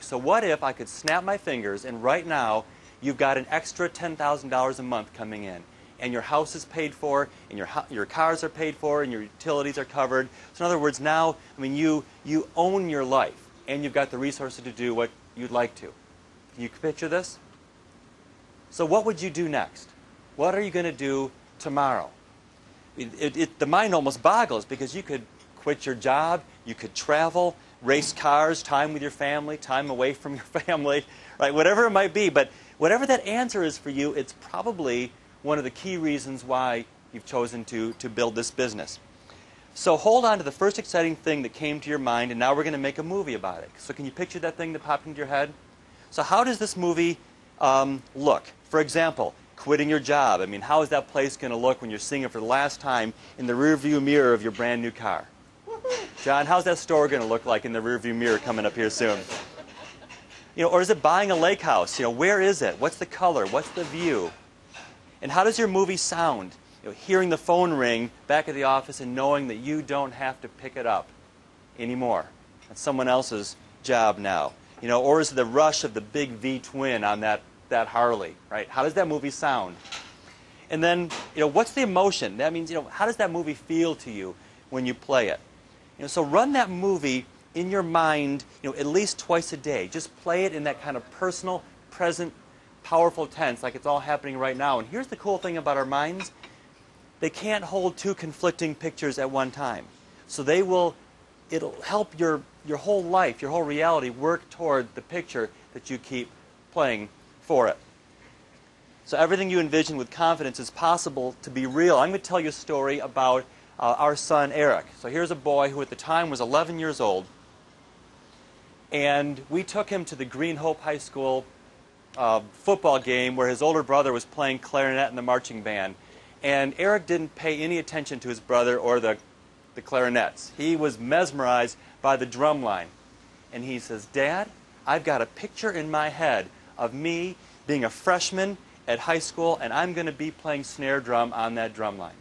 So what if I could snap my fingers and right now you've got an extra $10,000 a month coming in, and your house is paid for, and your cars are paid for, and your utilities are covered. So in other words, now, I mean, you own your life, and you've got the resources to do what you'd like to. Can you picture this? So what would you do next? What are you going to do tomorrow? The mind almost boggles, because you could quit your job, you could travel, race cars, time with your family, time away from your family, right? Whatever it might be. But whatever that answer is for you, it's probably one of the key reasons why you've chosen to build this business. So hold on to the first exciting thing that came to your mind, and now we're going to make a movie about it. So can you picture that thing that popped into your head? So how does this movie look? For example, quitting your job. I mean, how is that place going to look when you're seeing it for the last time in the rearview mirror of your brand new car? John, how's that store going to look like in the rearview mirror coming up here soon? You know, or is it buying a lake house? You know, where is it? What's the color? What's the view? And how does your movie sound? You know, hearing the phone ring back at the office and knowing that you don't have to pick it up anymore. That's someone else's job now. You know, or is it the rush of the big V-twin on that Harley, right? How does that movie sound? And then, you know, what's the emotion? That means, you know, how does that movie feel to you when you play it? You know, so run that movie in your mind, you know, at least twice a day. Just play it in that kind of personal, present, powerful tense, like it's all happening right now. And here's the cool thing about our minds. They can't hold two conflicting pictures at one time. So it'll help your whole life, your whole reality work toward the picture that you keep playing for it. So everything you envision with confidence is possible to be real. I'm going to tell you a story about our son Eric. So here's a boy who at the time was 11 years old, and we took him to the Green Hope High School football game where his older brother was playing clarinet in the marching band. And Eric didn't pay any attention to his brother or the clarinets. He was mesmerized by the drum line. And he says, "Dad, I've got a picture in my head of me being a freshman at high school, and I'm going to be playing snare drum on that drum line."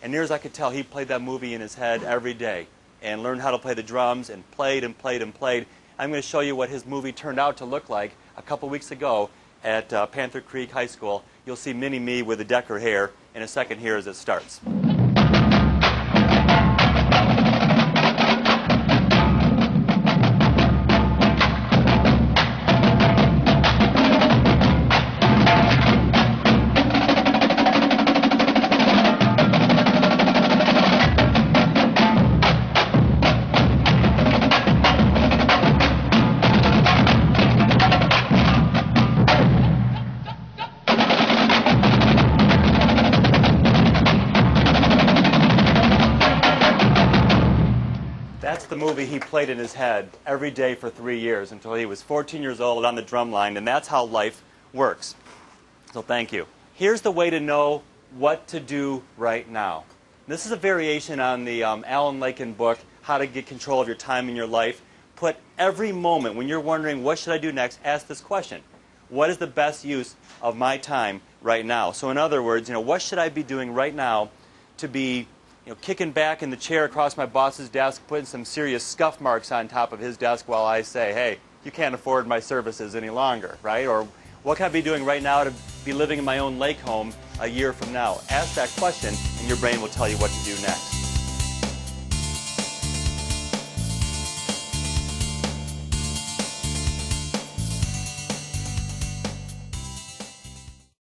And near as I could tell, he played that movie in his head every day and learned how to play the drums and played and played and played. I'm going to show you what his movie turned out to look like a couple weeks ago at Panther Creek High School. You'll see Mini-Me with the Decker hair in a second here as it starts. That's the movie he played in his head every day for 3 years until he was 14 years old on the drum line, and that's how life works. So thank you. Here's the way to know what to do right now. This is a variation on the Alan Lakin book, How to Get Control of Your Time in Your Life. Put every moment when you're wondering, what should I do next, ask this question. What is the best use of my time right now? So in other words, you know, what should I be doing right now to be kicking back in the chair across my boss's desk, putting some serious scuff marks on top of his desk while I say, "Hey, you can't afford my services any longer," right? Or what can I be doing right now to be living in my own lake home a year from now? Ask that question, and your brain will tell you what to do next.